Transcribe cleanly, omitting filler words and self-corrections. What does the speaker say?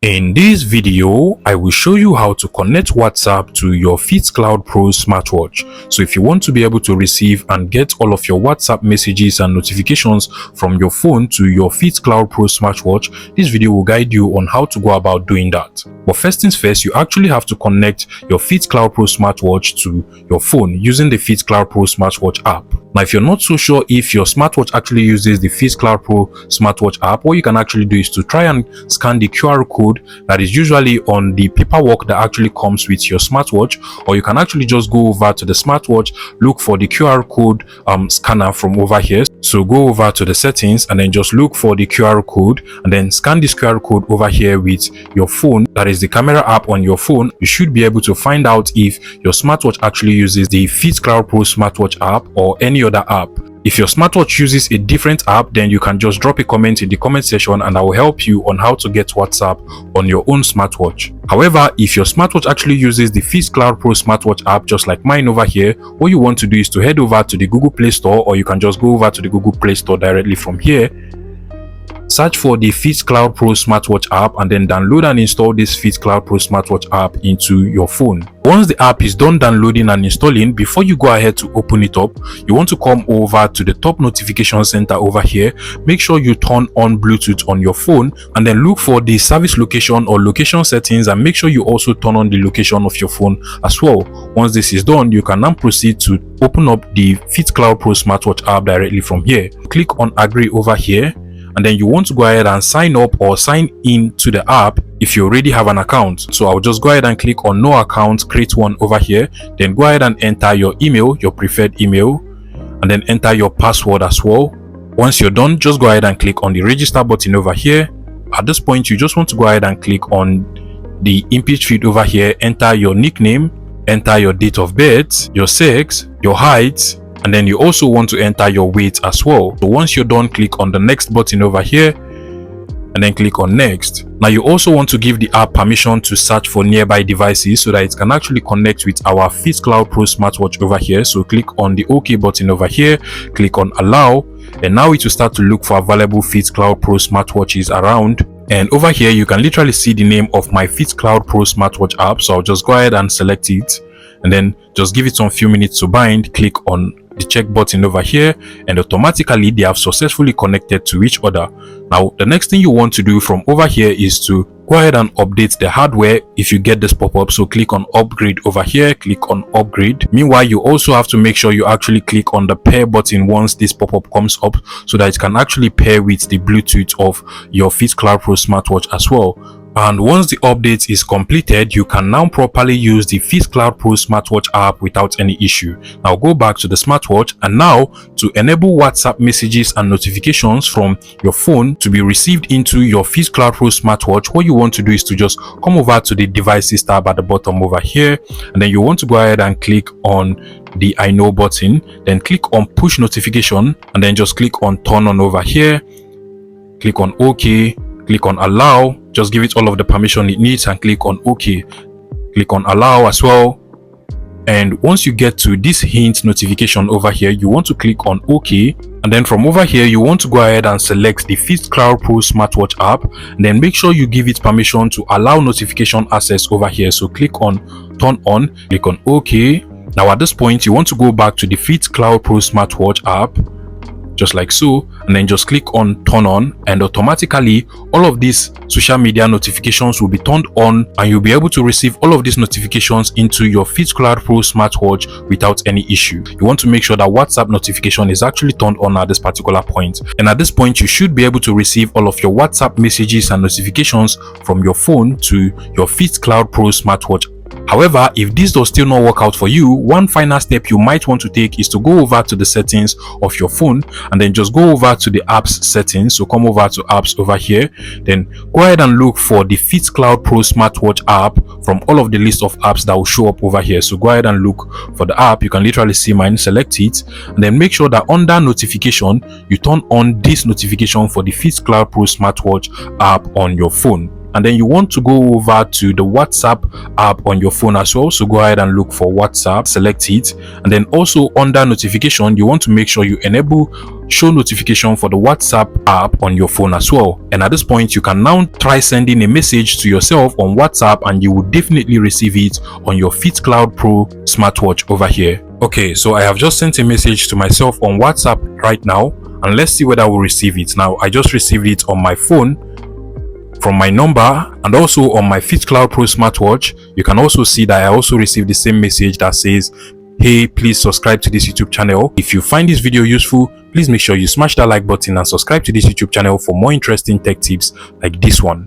In this video, I will show you how to connect WhatsApp to your FitCloudPro Smartwatch. So if you want to be able to receive and get all of your WhatsApp messages and notifications from your phone to your FitCloudPro Smartwatch, this video will guide you on how to go about doing that. But first things first, you actually have to connect your FitCloudPro Smartwatch to your phone using the FitCloudPro Smartwatch app. Now, if you're not so sure if your smartwatch actually uses the FitCloudPro Smartwatch app, what you can actually do is to try and scan the QR code that is usually on the paperwork that actually comes with your smartwatch, or you can actually just go over to the smartwatch, look for the QR code scanner from over here. So go over to the settings and then just look for the QR code and then scan this QR code over here with your phone, that is the camera app on your phone. You should be able to find out if your smartwatch actually uses the FitCloudPro Smartwatch app or any other app. If your smartwatch uses a different app, then you can just drop a comment in the comment section and I will help you on how to get WhatsApp on your own smartwatch. However, if your smartwatch actually uses the FitCloudPro Smartwatch app, just like mine over here, what you want to do is to head over to the Google Play Store, or you can just go over to the Google Play Store directly from here. Search for the FitCloudPro Smartwatch app and then download and install this FitCloudPro Smartwatch app into your phone. Once the app is done downloading and installing, before you go ahead to open it up, you want to come over to the top notification center over here. Make sure you turn on Bluetooth on your phone and then look for the service location or location settings, and make sure you also turn on the location of your phone as well. Once this is done, you can now proceed to open up the FitCloudPro Smartwatch app directly from here. Click on agree over here. And then you want to go ahead and sign up or sign in to the app if you already have an account. So I'll just go ahead and click on no account, create one over here. Then go ahead and enter your email, your preferred email, and then enter your password as well. Once you're done, just go ahead and click on the register button over here. At this point, you just want to go ahead and click on the image field over here, enter your nickname, enter your date of birth, your sex, your height, and then you also want to enter your weight as well. So once you're done, click on the next button over here and then click on next. Now you also want to give the app permission to search for nearby devices so that it can actually connect with our FitCloudPro Smartwatch over here. So click on the OK button over here, click on allow, and now it will start to look for available FitCloudPro Smartwatches around. And over here you can literally see the name of my FitCloudPro Smartwatch app. So I'll just go ahead and select it and then just give it some few minutes to bind. Click on the check button over here and automatically they have successfully connected to each other. Now the next thing you want to do from over here is to go ahead and update the hardware if you get this pop-up. So click on upgrade over here, click on upgrade. Meanwhile, you also have to make sure you actually click on the pair button once this pop-up comes up so that it can actually pair with the Bluetooth of your FitCloudPro Smartwatch as well. And once the update is completed, you can now properly use the FitCloudPro Smartwatch app without any issue. Now go back to the smartwatch, and now to enable WhatsApp messages and notifications from your phone to be received into your FitCloudPro Smartwatch, what you want to do is to just come over to the devices tab at the bottom over here, and then you want to go ahead and click on the I know button, then click on push notification, and then just click on turn on over here, click on OK, click on allow, just give it all of the permission it needs and click on OK. Click on allow as well. And once you get to this hint notification over here, you want to click on OK. And then from over here, you want to go ahead and select the FitCloudPro Smartwatch app. And then make sure you give it permission to allow notification access over here. So click on turn on, click on OK. Now at this point, you want to go back to the FitCloudPro Smartwatch app, just like so, and then just click on turn on, and automatically all of these social media notifications will be turned on and you'll be able to receive all of these notifications into your FitCloudPro Smartwatch without any issue. You want to make sure that WhatsApp notification is actually turned on at this particular point, and at this point you should be able to receive all of your WhatsApp messages and notifications from your phone to your FitCloudPro Smartwatch. However, if this does still not work out for you, one final step you might want to take is to go over to the settings of your phone and then just go over to the apps settings. So come over to apps over here, then go ahead and look for the FitCloudPro Smartwatch app from all of the list of apps that will show up over here. So go ahead and look for the app. You can literally see mine, select it, and then make sure that under notification you turn on this notification for the FitCloudPro Smartwatch app on your phone. and then you want to go over to the WhatsApp app on your phone as well. So go ahead and look for WhatsApp, select it, and then also under notification, you want to make sure you enable show notification for the WhatsApp app on your phone as well. And at this point, you can now try sending a message to yourself on WhatsApp, and you will definitely receive it on your FitCloudPro smartwatch over here. Okay, so I have just sent a message to myself on WhatsApp right now, and let's see whether we'll receive it. Now I just received it on my phone from my number, and also on my FitCloudPro smartwatch. You can also see that I also received the same message that says, hey, please subscribe to this YouTube channel. If you find this video useful, please make sure you smash that like button and subscribe to this YouTube channel for more interesting tech tips like this one.